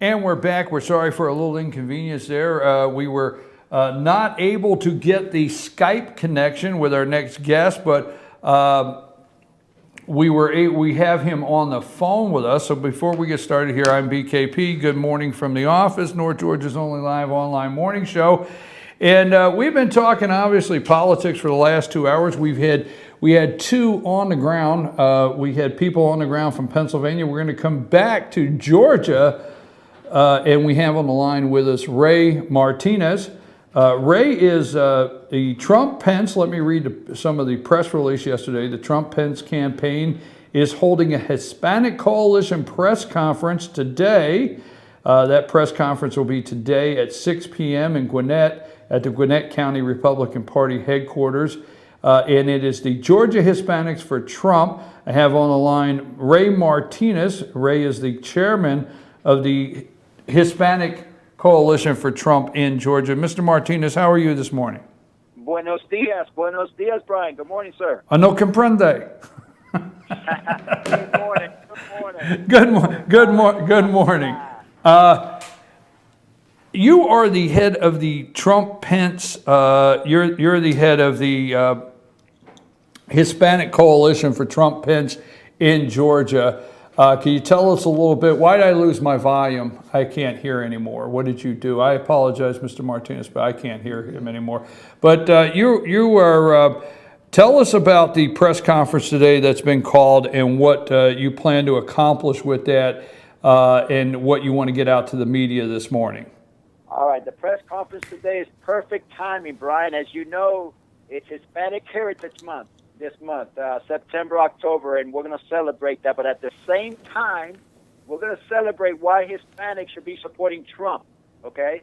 And we're back. We're sorry for a little inconvenience there. We were not able to get the Skype connection with our next guest, but we have him on the phone with us. So before we get started here, I'm BKP. Good morning from the office, North Georgia's only live online morning show. And we've been talking, obviously, politics for the last 2 hours. We had two on the ground. We had people on the ground from Pennsylvania. We're going to come back to Georgia. And we have on the line with us Ray Martinez. Ray is the Trump-Pence. Let me read some of the press release yesterday. The Trump-Pence campaign is holding a Hispanic Coalition press conference today. That press conference will be today at 6 p.m. in Gwinnett at the Gwinnett County Republican Party headquarters. And it is the Georgia Hispanics for Trump. I have on the line Ray Martinez. Ray is the chairman of the Hispanic Coalition for Trump in Georgia. Mr. Martinez, how are you this morning? Buenos dias, Brian. Good morning, sir. No comprende. Good morning. Good morning. You are the head of the Trump-Pence. You're the head of the Hispanic Coalition for Trump-Pence in Georgia. Can you tell us a little bit? Why did I lose my volume? I can't hear anymore. What did you do? I apologize, Mr. Martinez, but I can't hear him anymore. But you are. Tell us about the press conference today that's been called and what you plan to accomplish with that, and what you want to get out to the media this morning. All right, the press conference today is perfect timing, Brian. As you know, it's Hispanic Heritage Month. This month, September, October, and we're going to celebrate that. But at the same time, we're going to celebrate why Hispanics should be supporting Trump, okay?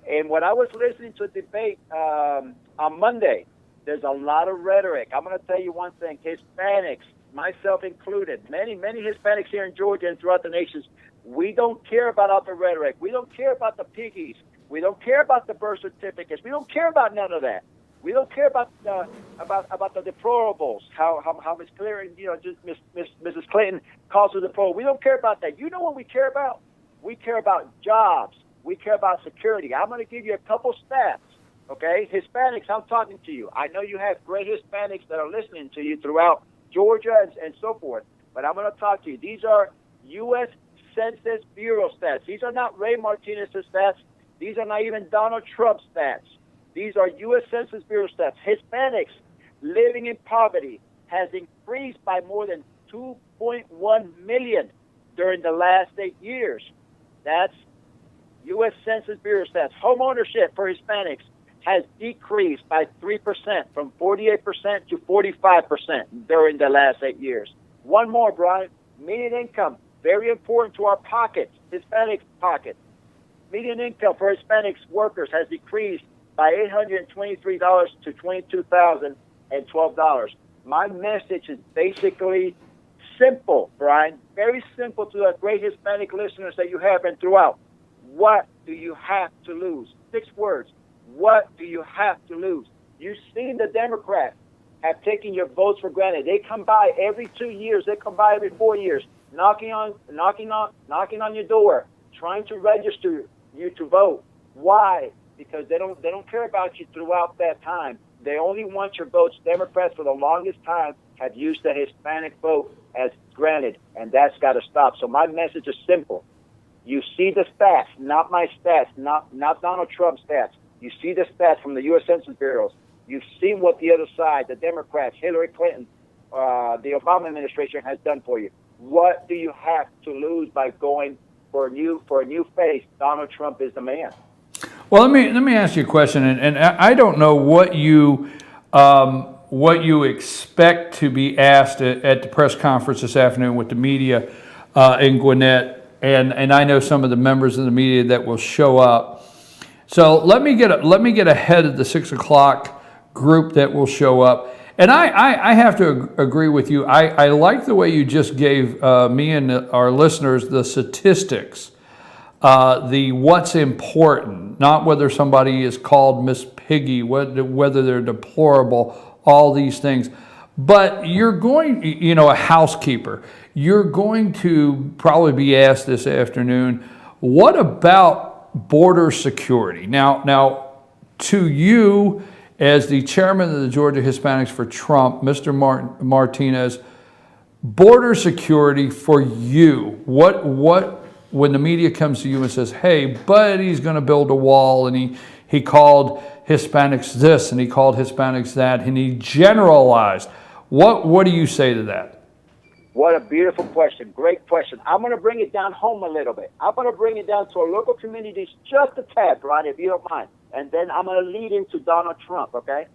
And when I was listening to a debate on Monday, there's a lot of rhetoric. I'm going to tell you one thing. Hispanics, myself included, many Hispanics here in Georgia and throughout the nations, we don't care about all the rhetoric. We don't care about the piggies. We don't care about the birth certificates. We don't care about none of that. We don't care about the deplorables. How Ms. Clinton, Mrs. Clinton calls it deplorable. We don't care about that. You know what we care about? We care about jobs. We care about security. I'm going to give you a couple stats. Okay, Hispanics, I'm talking to you. I know you have great Hispanics that are listening to you throughout Georgia and so forth. But I'm going to talk to you. These are U.S. Census Bureau stats. These are not Ray Martinez's stats. These are not even Donald Trump's stats. These are U.S. Census Bureau stats. Hispanics living in poverty has increased by more than 2.1 million during the last 8 years. That's U.S. Census Bureau stats. Home ownership for Hispanics has decreased by 3% from 48% to 45% during the last 8 years. One more, Brian. Median income, very important to our pockets, Hispanic pockets. Median income for Hispanics workers has decreased by $823 to $22,012. My message is basically simple, Brian, very simple to the great Hispanic listeners that you have and throughout. What do you have to lose? 6 words. What do you have to lose? You've seen the Democrats have taken your votes for granted. They come by every 2 years. They come by every 4 years, knocking on your door, trying to register you to vote. Why? Because they don't care about you throughout that time. They only want your votes. Democrats, for the longest time, have used the Hispanic vote as granted, and that's got to stop. So my message is simple. You see the stats, not my stats, not Donald Trump's stats. You see the stats from the U.S. Census Bureau. You've seen what the other side, the Democrats, Hillary Clinton, the Obama administration has done for you. What do you have to lose by going for a new face? Donald Trump is the man. Well, let me ask you a question, and I don't know what you expect to be asked at the press conference this afternoon with the media in Gwinnett, and I know some of the members of the media that will show up. So let me get ahead of the 6 o'clock group that will show up, and I have to agree with you. I like the way you just gave me and our listeners the statistics. The what's important, not whether somebody is called Miss Piggy, whether they're deplorable, all these things. But you're going, a housekeeper, you're going to probably be asked this afternoon, What about border security? Now, to you, as the chairman of the Georgia Hispanics for Trump, Mr. Martinez, border security for you, what when the media comes to you and says, hey, but he's going to build a wall, and he called Hispanics this and he called Hispanics that, and he generalized, what do you say to that? What a beautiful question. Great question. I'm going to bring it down home a little bit. I'm going to bring it down to our local communities just a tad, Brian, if you don't mind. And then I'm going to lead into Donald Trump, okay?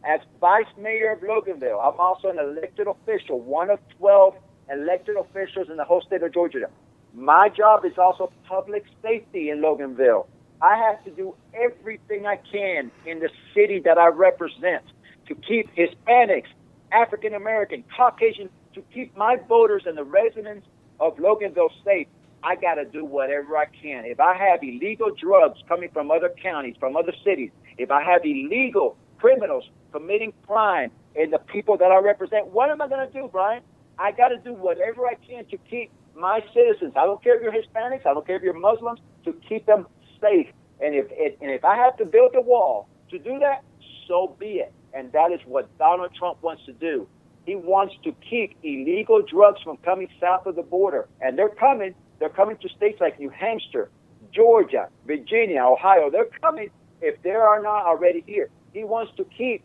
As vice mayor of Loganville, I'm also an elected official, one of 12 elected officials in the whole state of Georgia. My job is also public safety in Loganville. I have to do everything I can in the city that I represent to keep Hispanics, African American, Caucasian, to keep my voters and the residents of Loganville safe. I got to do whatever I can. If I have illegal drugs coming from other counties, from other cities, if I have illegal criminals committing crime in the people that I represent, what am I going to do, Brian? I got to do whatever I can to keep my citizens. I don't care if you're Hispanics, I don't care if you're Muslims, to keep them safe. And if I have to build a wall to do that, so be it. And that is what Donald Trump wants to do. He wants to keep illegal drugs from coming south of the border. And they're coming to states like New Hampshire, Georgia, Virginia, Ohio. They're coming if they are not already here. He wants to keep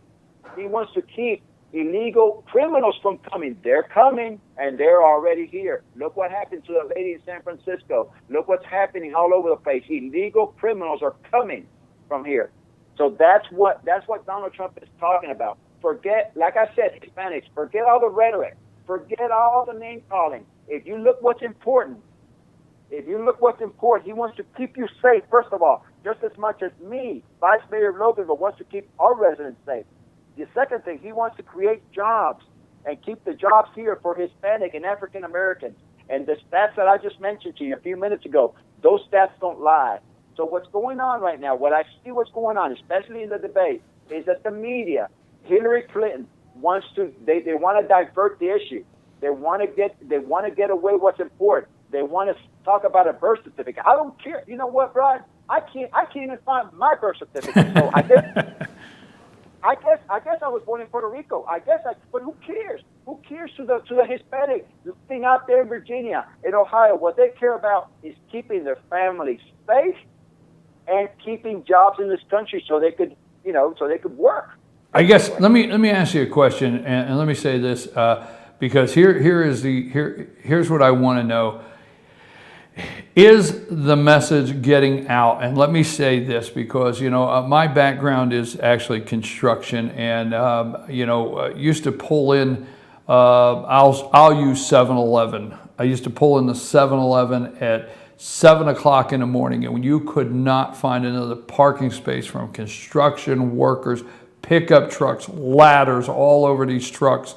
illegal criminals from coming. They're coming, and they're already here. Look what happened to the lady in San Francisco. Look what's happening all over the place. Illegal criminals are coming from here. So that's what Donald Trump is talking about. Forget, like I said, Hispanics, forget all the rhetoric. Forget all the name calling. If you look what's important, he wants to keep you safe, first of all, just as much as me, Vice Mayor of Loganville, wants to keep our residents safe. The second thing, he wants to create jobs and keep the jobs here for Hispanic and African Americans. And the stats that I just mentioned to you a few minutes ago, those stats don't lie. So what's going on right now, what I see what's going on, especially in the debate, is that the media, Hillary Clinton wants to, they want to divert the issue. They want to get away what's important. They want to talk about a birth certificate. I don't care. You know what, Brian? I can't even find my birth certificate. So I guess I was born in Puerto Rico. But who cares? Who cares to the Hispanic thing out there in Virginia, in Ohio? What they care about is keeping their families safe and keeping jobs in this country so they could work. I guess let me ask you a question, and let me say this because here's what I want to know. Is the message getting out? And let me say this because, my background is actually construction, and, used to pull in, I'll use 7-Eleven. I used to pull in the 7-Eleven at 7 o'clock in the morning, and when you could not find another parking space from construction workers, pickup trucks, ladders all over these trucks.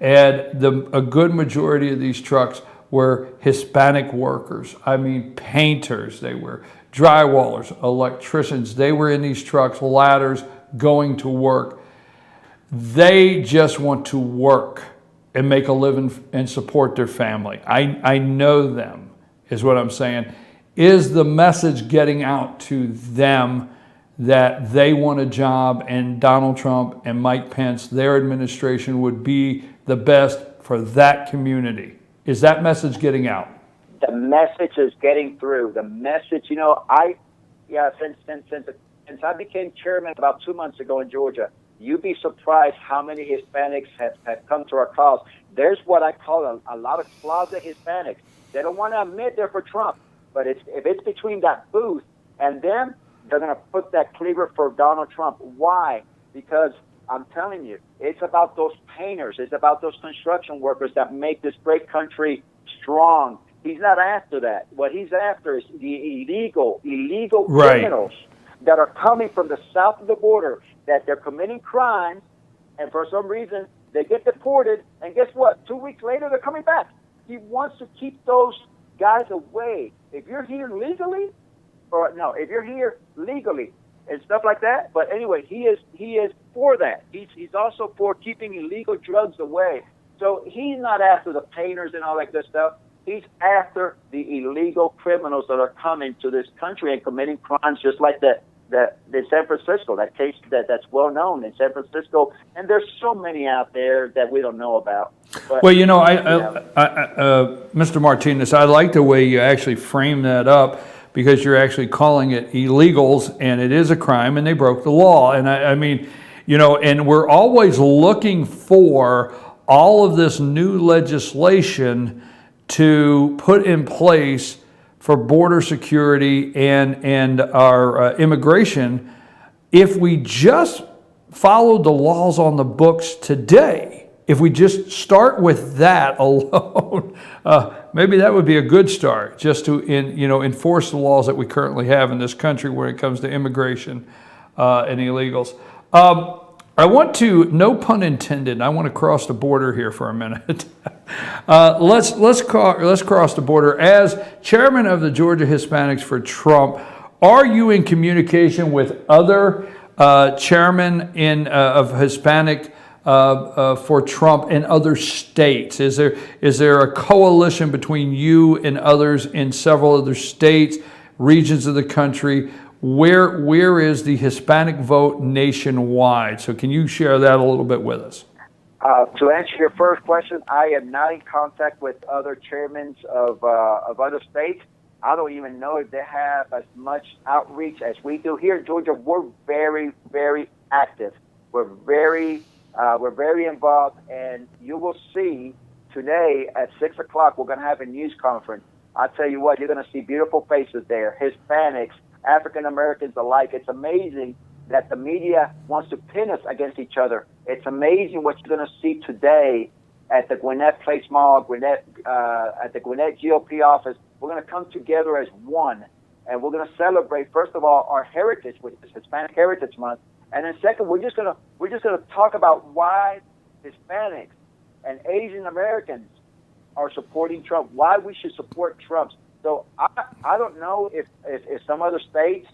And a good majority of these trucks were Hispanic workers. I mean, painters, they were drywallers, electricians. They were in these trucks, ladders, going to work. They just want to work and make a living and support their family. I know them, is what I'm saying. Is the message getting out to them that they want a job, and Donald Trump and Mike Pence, their administration, would be the best for that community? Is that message getting out? The message is getting through. The message, since I became chairman about 2 months ago in Georgia, you'd be surprised how many Hispanics have come to our cause. There's what I call a lot of closet Hispanics. They don't want to admit they're for Trump, but if it's between that booth and them, they're going to put that cleaver for Donald Trump. Why? Because I'm telling you, it's about those painters. It's about those construction workers that make this great country strong. He's not after that. What he's after is the illegal criminals that are coming from the south of the border, that they're committing crimes, and for some reason they get deported, and guess what? 2 weeks later, they're coming back. He wants to keep those guys away. If you're here legally, if you're here legally and stuff like that. But anyway, he is for that. He's also for keeping illegal drugs away. So he's not after the painters and all that good stuff. He's after the illegal criminals that are coming to this country and committing crimes just like the San Francisco, that case that's well known in San Francisco. And there's so many out there that we don't know about. But, well, Mr. Martinez, I like the way you actually frame that up, because you're actually calling it illegals, and it is a crime, and they broke the law. And I mean, and we're always looking for all of this new legislation to put in place for border security and our immigration. If we just followed the laws on the books today, if we just start with that alone, maybe that would be a good start, just to enforce the laws that we currently have in this country when it comes to immigration and illegals. I want to, no pun intended, I want to cross the border here for a minute. Let's cross the border. As chairman of the Georgia Hispanics for Trump, are you in communication with other chairmen of Hispanic for Trump in other states? Is there a coalition between you and others in several other states, regions of the country? Where is the Hispanic vote nationwide? So can you share that a little bit with us? To answer your first question, I am not in contact with other chairmen of other states. I don't even know if they have as much outreach as we do here in Georgia. We're very, very active. We're very involved, and you will see today at 6 o'clock we're going to have a news conference. I tell you what, you're going to see beautiful faces there, Hispanics, African Americans alike. It's amazing that the media wants to pin us against each other. It's amazing what you're going to see today at the Gwinnett Place Mall, at the Gwinnett GOP office. We're going to come together as one, and we're going to celebrate, first of all, our heritage, which is Hispanic Heritage Month, and then second, we're just going to talk about why Hispanics and Asian Americans are supporting Trump, why we should support Trump. So I don't know if some other states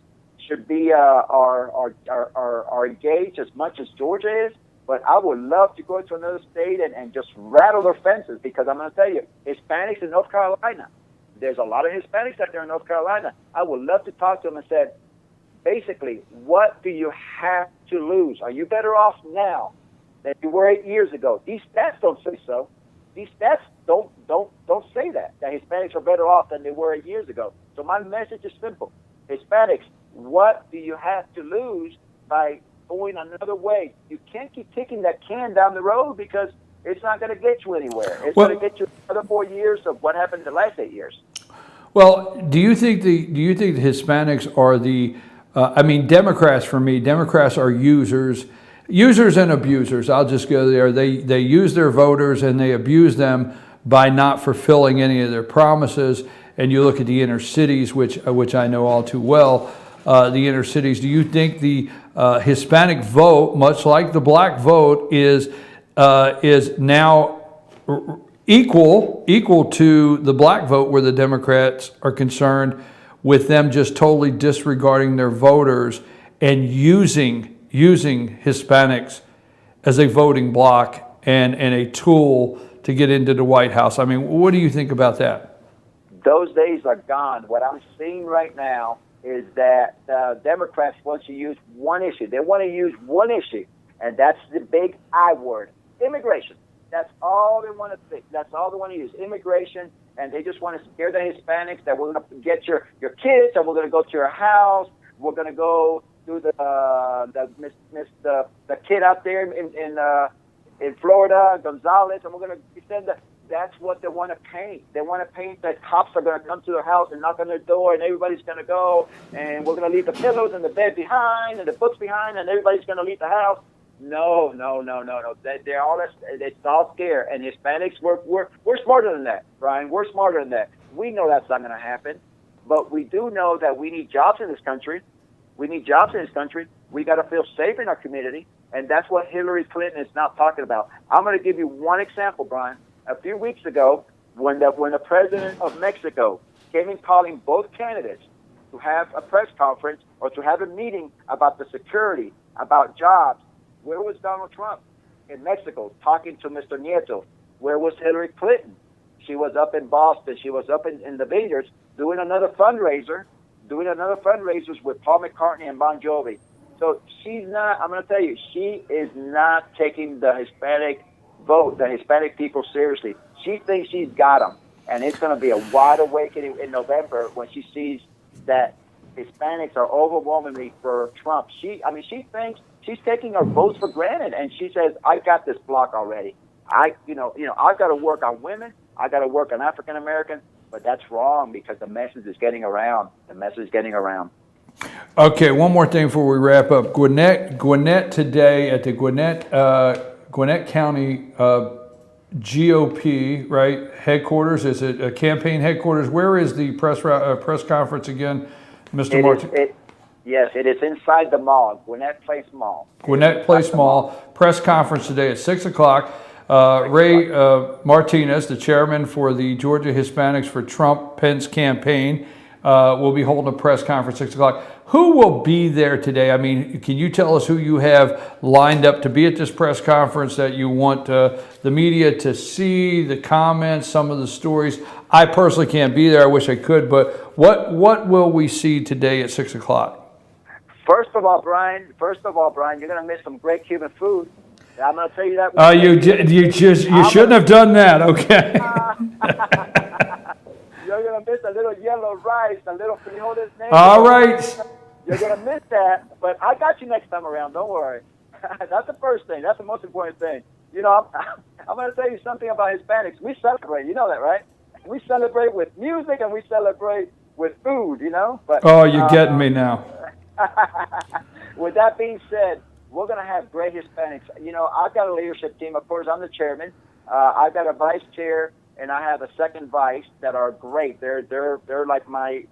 should be are engaged as much as Georgia is, but I would love to go to another state and just rattle their fences, because I'm going to tell you, Hispanics in North Carolina, there's a lot of Hispanics out there in North Carolina. I would love to talk to them and say, basically, what do you have to lose? Are you better off now than you were 8 years ago? These stats don't say so. These stats don't say that Hispanics are better off than they were 8 years ago. So my message is simple. Hispanics, what do you have to lose by going another way? You can't keep kicking that can down the road, because it's not going to get you anywhere. It's going to get you another 4 years of what happened in the last 8 years. Well, do you think the Hispanics are the Democrats, for me, Democrats are users and abusers. I'll just go there. They use their voters and they abuse them by not fulfilling any of their promises. And you look at the inner cities, which I know all too well, the inner cities. Do you think the Hispanic vote, much like the black vote, is now equal to the black vote, where the Democrats are concerned with them just totally disregarding their voters and using Hispanics as a voting bloc and a tool to get into the White House? I mean, what do you think about that? Those days are gone. What I'm seeing right now is that Democrats want to use one issue. They want to use one issue, and that's the big I word, immigration. That's all they want to think. That's all they want to use, immigration, and they just want to scare the Hispanics that we're going to get your kids, and we're going to go to your house. We're going to go do the kid out there in Florida, Gonzalez, and we're going to send the. That's what they want to paint. They want to paint that cops are going to come to their house and knock on their door, and everybody's going to go, and we're going to leave the pillows and the bed behind and the books behind, and everybody's going to leave the house. No. They're all, it's all scare. And Hispanics, we're smarter than that, Brian. We're smarter than that. We know that's not going to happen, but we do know that we need jobs in this country. We got to feel safe in our community, and that's what Hillary Clinton is not talking about. I'm going to give you one example, Brian. A few weeks ago, when the president of Mexico came in calling both candidates to have a press conference or to have a meeting about the security, about jobs, where was Donald Trump? In Mexico, talking to Mr. Nieto. Where was Hillary Clinton? She was up in Boston. She was up in the vineyards doing another fundraisers with Paul McCartney and Bon Jovi. So she's not, I'm going to tell you, she is not taking the Hispanic vote, the Hispanic people seriously. She thinks she's got them. And it's going to be a wide awakening in November when she sees that Hispanics are overwhelmingly for Trump. She thinks she's taking our votes for granted. And she says, I got this block already. I've got to work on women. I got to work on African Americans. But that's wrong because the message is getting around. Okay, one more thing before we wrap up. Gwinnett today at the Gwinnett County GOP, right, headquarters. Is it a campaign headquarters? Where is the press conference again, Mr. Martin? Yes, it is inside the mall, Gwinnett Place Mall. Gwinnett Place Mall. Press conference today at 6 o'clock. Ray Martinez, the chairman for the Georgia Hispanics for Trump-Pence campaign, will be holding a press conference at 6 o'clock. Who will be there today? I mean, can you tell us who you have lined up to be at this press conference that you want the media to see, the comments, some of the stories? I personally can't be there. I wish I could, but what will we see today at 6 o'clock? First of all, Brian, you're going to miss some great Cuban food. I'm going to tell you that. You shouldn't have done that. Okay. You're going to miss a little yellow rice, a little frijoles. All right. You're going to miss that, but I got you next time around. Don't worry. That's the first thing. That's the most important thing. You know, I'm going to tell you something about Hispanics. We celebrate. You know that, right? We celebrate with music and we celebrate with food, you know? But, oh, you're getting me now. With that being said, we're going to have great Hispanics. You know, I've got a leadership team. Of course, I'm the chairman. I've got a vice chair, and I have a second vice that are great. They're like my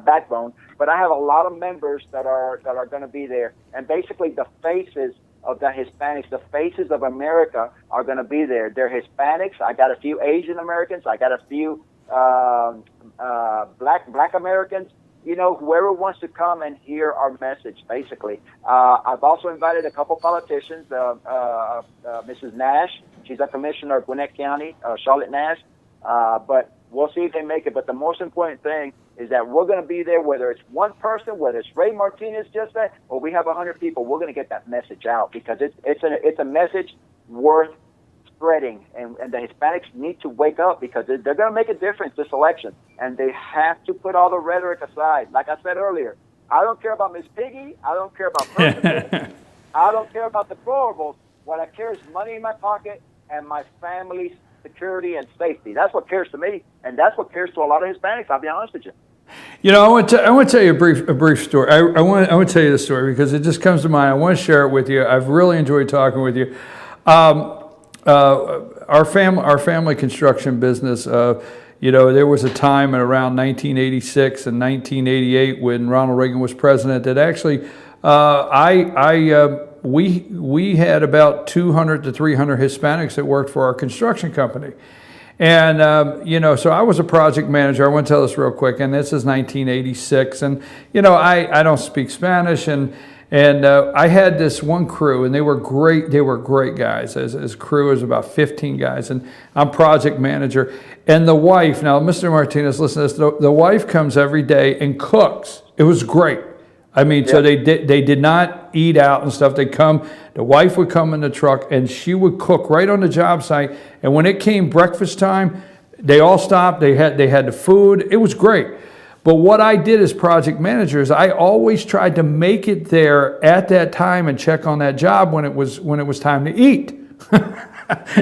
backbone. But I have a lot of members that are going to be there. And basically, the faces of the Hispanics, the faces of America, are going to be there. They're Hispanics. I got a few Asian Americans. I got a few Black Americans. You know, whoever wants to come and hear our message, basically. I've also invited a couple politicians, Mrs. Nash. She's a commissioner of Gwinnett County, Charlotte Nash. But we'll see if they make it. But the most important thing is that we're going to be there, whether it's one person, whether it's Ray Martinez just said, or we have 100 people. We're going to get that message out because it's a message worth spreading, and the Hispanics need to wake up because they're going to make a difference this election, and they have to put all the rhetoric aside. Like I said earlier, I don't care about Miss Piggy. I don't care about President. I don't care about the deplorables. What I care is money in my pocket and my family's security and safety. That's what cares to me, and that's what cares to a lot of Hispanics. I'll be honest with you. You know, I want to tell you a brief story. I want to tell you the story because it just comes to mind. I want to share it with you. I've really enjoyed talking with you. Our family construction business, you know, there was a time in around 1986 and 1988 when Ronald Reagan was president that actually we had about 200 to 300 Hispanics that worked for our construction company. And, you know, so I was a project manager. I want to tell this real quick, and this is 1986. And, you know, I don't speak Spanish, and I had this one crew, and they were great. They were great guys. As crew is about 15 guys, and I'm project manager. And the wife, now, Mr. Martinez, listen to this. The wife comes every day and cooks. It was great. I mean, so they did not eat out and stuff. They come. The wife would come in the truck, and she would cook right on the job site. And when it came breakfast time, they all stopped. They had the food. It was great. But what I did as project manager is I always tried to make it there at that time and check on that job when it was time to eat.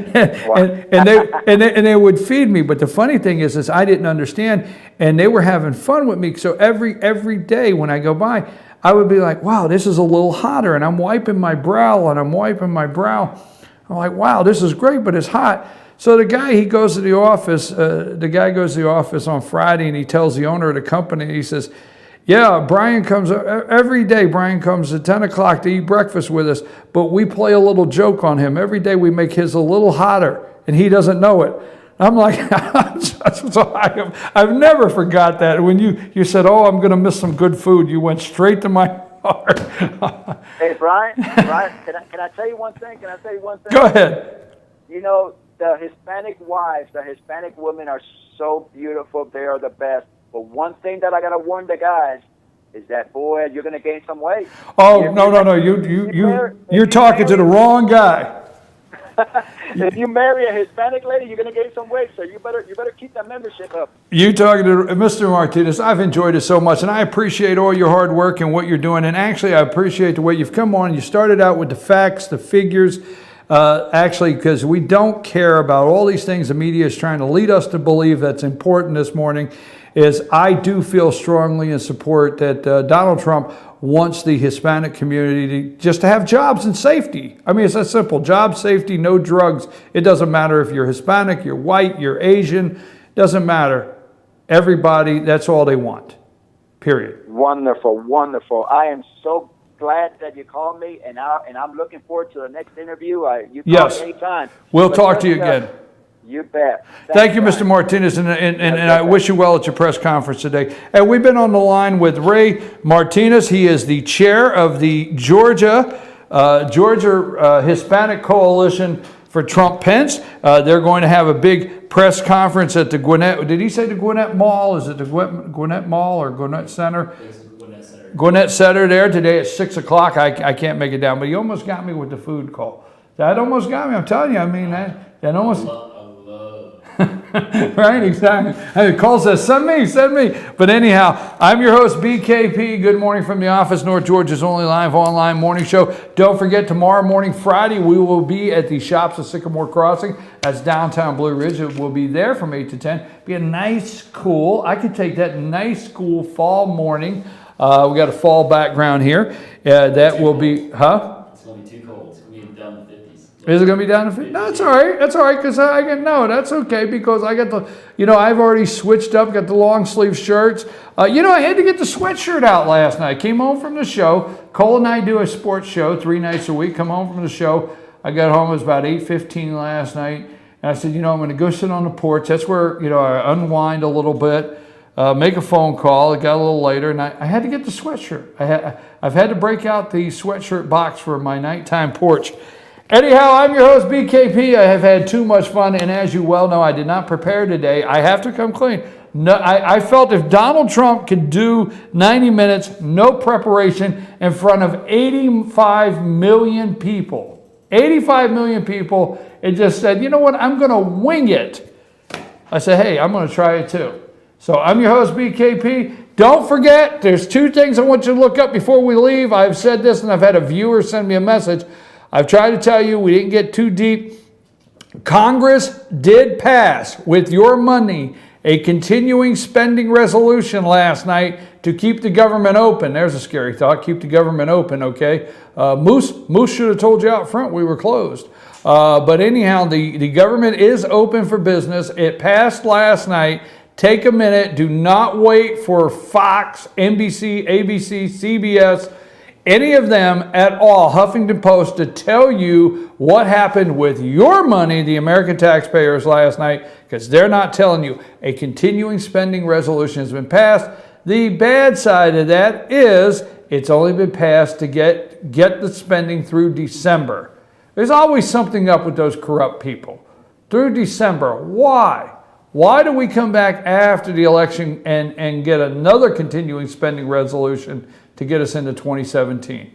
and they would feed me. But the funny thing is I didn't understand, and they were having fun with me. So every day when I go by, I would be like, wow, this is a little hotter, and I'm wiping my brow. I'm like, wow, this is great, but it's hot. So the guy goes to the office on Friday, and he tells the owner of the company, he says, yeah, Brian comes every day. Brian comes at 10 o'clock to eat breakfast with us, but we play a little joke on him. Every day we make his a little hotter, and he doesn't know it. I'm like, so I've never forgot that. When you said, oh, I'm going to miss some good food, you went straight to my heart. Hey, Brian, can I tell you one thing? Go ahead. You know, the Hispanic wives, the Hispanic women are so beautiful. They are the best. But one thing that I got to warn the guys is that, boy, you're going to gain some weight. Oh, no. You're talking to the wrong guy. If you marry a Hispanic lady, you're going to gain some weight. So you better keep that membership up. You talking to Mr. Martinez. I've enjoyed it so much, and I appreciate all your hard work and what you're doing. And actually, I appreciate the way you've come on. You started out with the facts, the figures, actually, because we don't care about all these things the media is trying to lead us to believe that's important this morning. Is I do feel strongly in support that Donald Trump wants the Hispanic community to have jobs and safety. I mean, it's that simple. Job safety, no drugs. It doesn't matter if you're Hispanic, you're white, you're Asian. Doesn't matter. Everybody, that's all they want. Period. Wonderful, wonderful. I am so glad that you called me, and I'm looking forward to the next interview. You call me anytime. We'll talk to you again. You bet. Thank you, Mr. Martinez, and I wish you well at your press conference today. And we've been on the line with Ray Martinez. He is the chair of the Georgia Hispanic Coalition for Trump Pence. They're going to have a big press conference at the Gwinnett. Did he say the Gwinnett Mall? Is it the Gwinnett Mall or Gwinnett Center? Gwinnett Center there today at 6 o'clock. I can't make it down, but he almost got me with the food call. That almost got me. I'm telling you. I mean, that almost. Right, exactly. And the call says, send me. But anyhow, I'm your host, BKP. Good morning from the office, North Georgia's only live online morning show. Don't forget, tomorrow morning, Friday, we will be at the Shops of Sycamore Crossing. That's downtown Blue Ridge. It will be there from 8 to 10. Be a nice, cool, I could take that nice, cool fall morning. We got a fall background here. That will be, It's going to be too cold. It's going to be down to 50s. Is it going to be down to 50? No, that's all right. That's all right, because that's okay, because I got I've already switched up, got the long sleeve shirts. I had to get the sweatshirt out last night. Came home from the show. Cole and I do a sports show 3 nights a week. Come home from the show. I got home, it was about 8:15 last night. And I said, I'm going to go sit on the porch. That's where, I unwind a little bit, make a phone call. It got a little later, and I had to get the sweatshirt. I've had to break out the sweatshirt box for my nighttime porch. Anyhow, I'm your host, BKP. I have had too much fun, and as you well know, I did not prepare today. I have to come clean. No, I felt if Donald Trump could do 90 minutes, no preparation, in front of 85 million people, it just said, you know what, I'm going to wing it. I said, hey, I'm going to try it too. So I'm your host, BKP. Don't forget, there's 2 things I want you to look up before we leave. I've said this, and I've had a viewer send me a message. I've tried to tell you, we didn't get too deep. Congress did pass, with your money, a continuing spending resolution last night to keep the government open. There's a scary thought, keep the government open, okay? Moose should have told you out front we were closed. But anyhow, the government is open for business. It passed last night. Take a minute. Do not wait for Fox, NBC, ABC, CBS, any of them at all, Huffington Post, to tell you what happened with your money, the American taxpayers, last night, because they're not telling you. A continuing spending resolution has been passed. The bad side of that is it's only been passed to get the spending through December. There's always something up with those corrupt people. Through December. Why? Why do we come back after the election and get another continuing spending resolution to get us into 2017?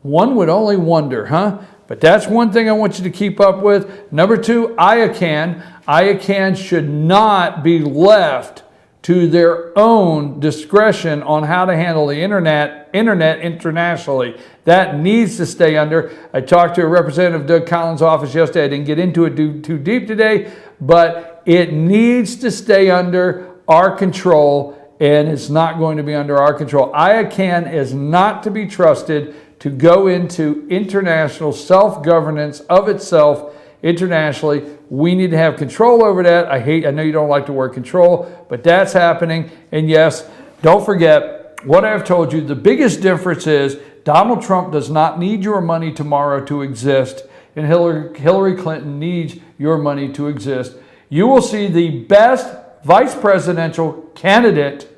One would only wonder, huh? But that's one thing I want you to keep up with. Number 2, IACAN. IACAN should not be left to their own discretion on how to handle the internet internationally. That needs to stay under. I talked to a representative of Doug Collins' office yesterday. I didn't get into it too deep today, but it needs to stay under our control, and it's not going to be under our control. IACAN is not to be trusted to go into international self-governance of itself internationally. We need to have control over that. I know you don't like the word control, but that's happening. And yes, don't forget what I've told you. The biggest difference is Donald Trump does not need your money tomorrow to exist, and Hillary Clinton needs your money to exist. You will see the best vice presidential candidate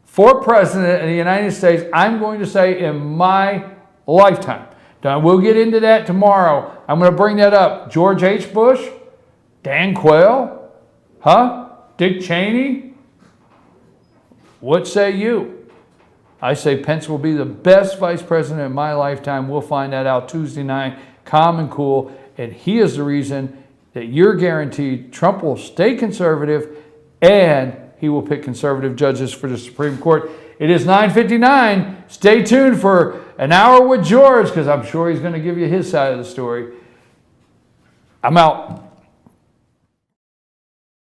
for president of the United States, I'm going to say, in my lifetime. Now, we'll get into that tomorrow. I'm going to bring that up. George H. Bush, Dan Quayle? Huh? Dick Cheney? What say you? I say Pence will be the best vice president in my lifetime. We'll find that out Tuesday night, calm and cool. And he is the reason that you're guaranteed Trump will stay conservative and he will pick conservative judges for the Supreme Court. It is 9:59. Stay tuned for an hour with George because I'm sure he's going to give you his side of the story. I'm out.